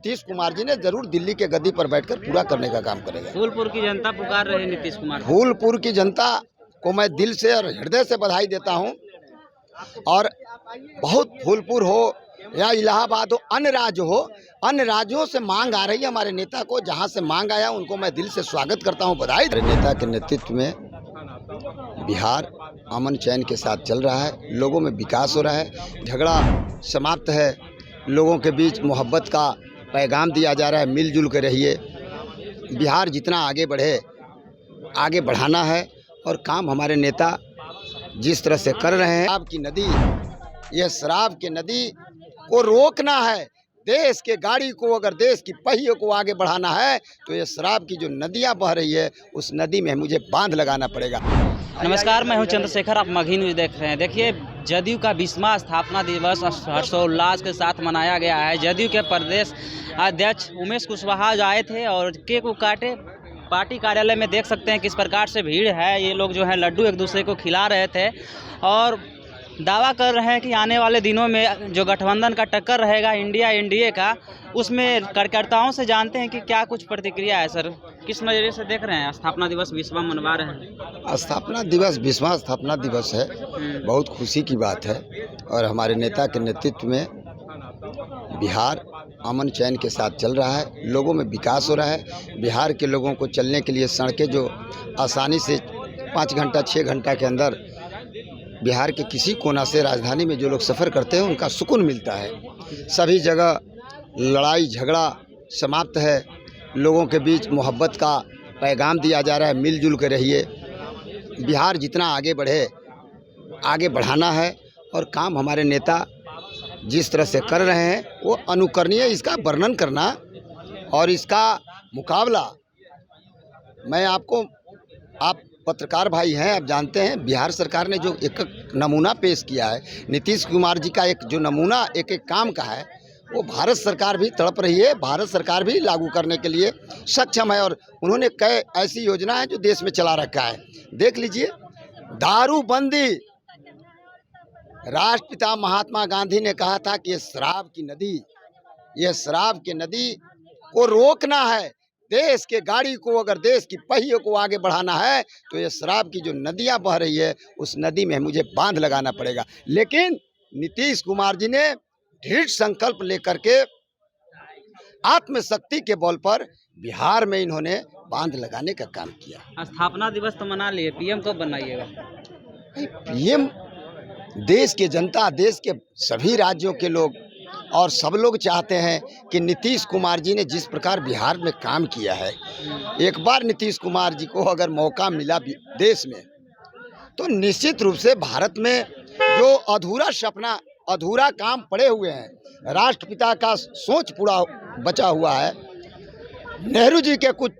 नीतीश कुमार जी ने जरूर दिल्ली के गद्दी पर बैठकर पूरा करने का काम करेगा। फूलपुर की जनता पुकार रही नीतीश कुमार को। फूलपुर की जनता को मैं दिल से और हृदय से बधाई देता हूं। और बहुत फूलपुर हो या इलाहाबाद हो, अन्य राज्य हो, अन्य राज्यों से मांग आ रही है हमारे नेता को। जहां से मांग आया उनको मैं दिल से स्वागत करता हूं, बधाई। नेता के नेतृत्व में बिहार अमन चैन के साथ चल रहा है, लोगों में विकास हो रहा है, झगड़ा समाप्त है, लोगों के बीच मोहब्बत का पैगाम दिया जा रहा है, मिलजुल के रहिए। बिहार जितना आगे बढ़े, आगे बढ़ाना है और काम हमारे नेता जिस तरह से कर रहे हैं। शराब की नदी, यह शराब की नदी को रोकना है। देश के गाड़ी को, अगर देश की पहिए को आगे बढ़ाना है तो ये शराब की जो नदियां बह रही है उस नदी में मुझे बांध लगाना पड़ेगा। नमस्कार, मैं हूं चंद्रशेखर, आप मगही न्यूज देख रहे हैं। देखिए, जदयू का 20वां स्थापना दिवस हर्षोल्लास के साथ मनाया गया है। जदयू के प्रदेश अध्यक्ष उमेश कुशवाहा आए थे और केक को काटे। पार्टी कार्यालय में देख सकते हैं किस प्रकार से भीड़ है। ये लोग जो है लड्डू एक दूसरे को खिला रहे थे और दावा कर रहे हैं कि आने वाले दिनों में जो गठबंधन का टक्कर रहेगा इंडिया एनडीए का, उसमें कार्यकर्ताओं से जानते हैं कि क्या कुछ प्रतिक्रिया है। सर, किस नज़रिए से देख रहे हैं? स्थापना दिवस 20वां मनवा रहे हैं। स्थापना दिवस 20वां स्थापना दिवस है, बहुत खुशी की बात है। और हमारे नेता के नेतृत्व में बिहार अमन चैन के साथ चल रहा है, लोगों में विकास हो रहा है। बिहार के लोगों को चलने के लिए सड़कें जो आसानी से 5 घंटा 6 घंटा के अंदर बिहार के किसी कोना से राजधानी में जो लोग सफ़र करते हैं उनका सुकून मिलता है। सभी जगह लड़ाई झगड़ा समाप्त है, लोगों के बीच मोहब्बत का पैगाम दिया जा रहा है, मिलजुल के रहिए। बिहार जितना आगे बढ़े, आगे बढ़ाना है और काम हमारे नेता जिस तरह से कर रहे हैं वो अनुकरणीय। इसका वर्णन करना और इसका मुकाबला, मैं आपको, आप पत्रकार भाई हैं, आप जानते हैं बिहार सरकार ने जो एक नमूना पेश किया है, नीतीश कुमार जी का एक जो नमूना एक एक काम का है, वो भारत सरकार भी तड़प रही है, भारत सरकार भी लागू करने के लिए सक्षम है। और उन्होंने कई ऐसी योजना है जो देश में चला रखा है। देख लीजिए, दारूबंदी। राष्ट्रपिता महात्मा गांधी ने कहा था कि ये शराब की नदी, यह शराब की नदी को रोकना है। देश के गाड़ी को, अगर देश की पहिए को आगे बढ़ाना है तो ये शराब की जो नदियां बह रही है उस नदी में मुझे बांध लगाना पड़ेगा। लेकिन नीतीश कुमार जी ने दृढ़ संकल्प लेकर के आत्मशक्ति के बल पर बिहार में इन्होंने बांध लगाने का काम किया। स्थापना दिवस तो मना लिए, पीएम कब बनाइएगा? पीएम देश के जनता, देश के सभी राज्यों के लोग और सब लोग चाहते हैं कि नीतीश कुमार जी ने जिस प्रकार बिहार में काम किया है, एक बार नीतीश कुमार जी को अगर मौका मिला देश में तो निश्चित रूप से भारत में जो अधूरा सपना, अधूरा काम पड़े हुए हैं, राष्ट्रपिता का सोच पूरा बचा हुआ है, नेहरू जी के कुछ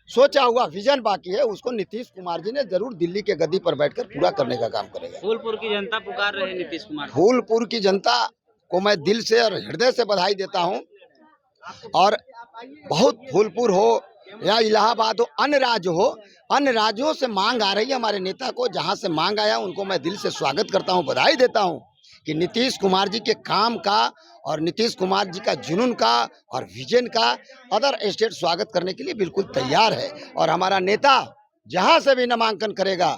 सोचा हुआ विजन बाकी है, उसको नीतीश कुमार जी ने जरूर दिल्ली के गद्दी पर बैठकर पूरा करने का काम करेगा। फूलपुर की जनता पुकार रहे नीतीश कुमार। फूलपुर की जनता को मैं दिल से और हृदय से बधाई देता हूं। और बहुत फूलपुर हो या इलाहाबाद हो, अन्य राज्य हो, अन्य राज्यों से मांग आ रही है हमारे नेता को। जहां से मांग आया उनको मैं दिल से स्वागत करता हूं, बधाई देता हूं कि नीतीश कुमार जी के काम का और नीतीश कुमार जी का जुनून का और विजन का अदर स्टेट स्वागत करने के लिए बिल्कुल तैयार है। और हमारा नेता जहां से भी नामांकन करेगा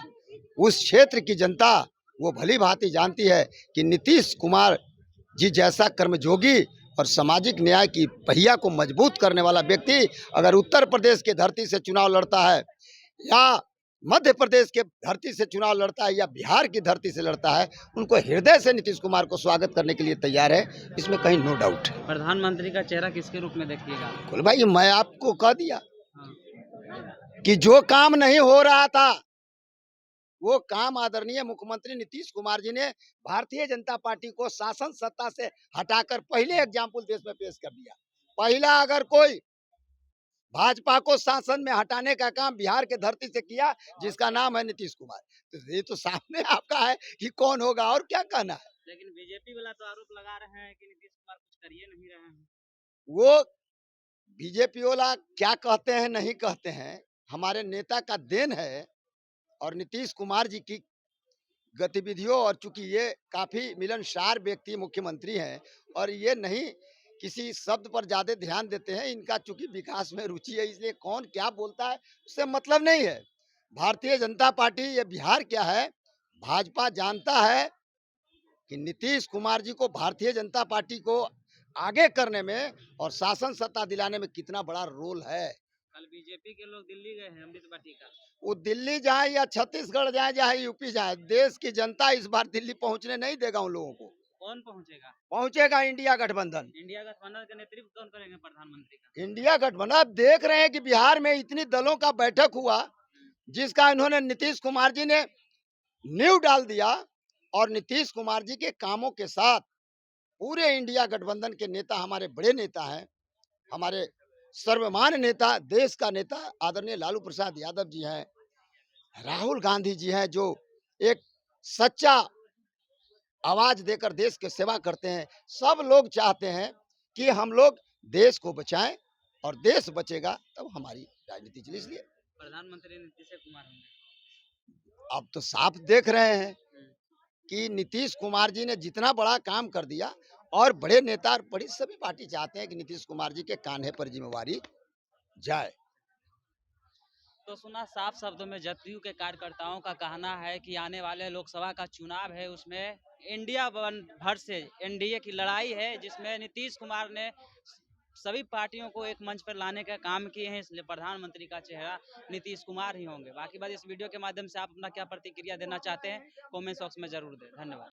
उस क्षेत्र की जनता वो भली भांति जानती है कि नीतीश कुमार जी जैसा कर्मयोगी और सामाजिक न्याय की पहिया को मजबूत करने वाला व्यक्ति अगर उत्तर प्रदेश के धरती से चुनाव लड़ता है या मध्य प्रदेश के धरती से चुनाव लड़ता है या बिहार की धरती से लड़ता है, उनको हृदय से नीतीश कुमार को स्वागत करने के लिए तैयार है, इसमें कहीं नो डाउट है। प्रधानमंत्री का चेहरा किसके रूप में देखिएगा? कुल भाई, मैं आपको कह दिया कि जो काम नहीं हो रहा था वो काम आदरणीय मुख्यमंत्री नीतीश कुमार जी ने भारतीय जनता पार्टी को शासन सत्ता से हटाकर पहले एग्जाम्पल देश में पेश कर दिया। पहला अगर कोई भाजपा को शासन में हटाने का काम बिहार के धरती से किया, जिसका नाम है नीतीश कुमार। तो ये तो सामने आपका है कि कौन होगा, और क्या कहना है। लेकिन बीजेपी वाला तो आरोप लगा रहे हैं कि नीतीश कुमार कुछ करिए नहीं रहे हैं। वो बीजेपी वाला क्या कहते हैं नहीं कहते हैं, हमारे नेता का देन है और नीतीश कुमार जी की गतिविधियों, और चूंकि ये काफी मिलनसार व्यक्ति मुख्यमंत्री हैं और ये नहीं किसी शब्द पर ज़्यादा ध्यान देते हैं। इनका चूँकि विकास में रुचि है, इसलिए कौन क्या बोलता है उससे मतलब नहीं है। भारतीय जनता पार्टी ये बिहार क्या है, भाजपा जानता है कि नीतीश कुमार जी को, भारतीय जनता पार्टी को आगे करने में और शासन सत्ता दिलाने में कितना बड़ा रोल है। कल बीजेपी के लोग दिल्ली गए हैं अमृत वाटिका। वो दिल्ली जाए या छत्तीसगढ़ जाए, चाहे यूपी जाए, देश की जनता इस बार दिल्ली पहुंचने नहीं देगा उन लोगों को। कौन पहुंचेगा? पहुंचेगा इंडिया गठबंधन। इंडिया गठबंधन का नेतृत्व कौन करेंगे प्रधानमंत्री का? इंडिया गठबंधन। अब देख रहे हैं कि बिहार में इतनी दलों का बैठक हुआ, जिसका इन्होंने, नीतीश कुमार जी ने नींव डाल दिया, और नीतीश कुमार जी के कामों के साथ पूरे इंडिया गठबंधन के नेता, हमारे बड़े नेता हैं, हमारे सर्वमान्य नेता, देश का नेता आदरणीय लालू प्रसाद यादव जी हैं, राहुल गांधी जी हैं, जो एक सच्चा आवाज देकर देश की सेवा करते हैं। सब लोग चाहते हैं कि हम लोग देश को बचाएं, और देश बचेगा तब हमारी राजनीति चले। इसलिए प्रधानमंत्री नीतीश कुमार होंगे। अब तो साफ देख रहे हैं कि नीतीश कुमार जी ने जितना बड़ा काम कर दिया, और बड़े नेता और बड़ी सभी पार्टी चाहते हैं कि नीतीश कुमार जी के कांधे पर जिम्मेवारी जाए। तो सुना साफ शब्दों में जदयू के कार्यकर्ताओं का कहना है कि आने वाले लोकसभा का चुनाव है, उसमें इंडिया भर से एनडीए की लड़ाई है, जिसमें नीतीश कुमार ने सभी पार्टियों को एक मंच पर लाने का काम किए हैं, इसलिए प्रधानमंत्री का चेहरा नीतीश कुमार ही होंगे। बाकी बात इस वीडियो के माध्यम से आप अपना क्या प्रतिक्रिया देना चाहते हैं, कमेंट बॉक्स में जरूर दें। धन्यवाद।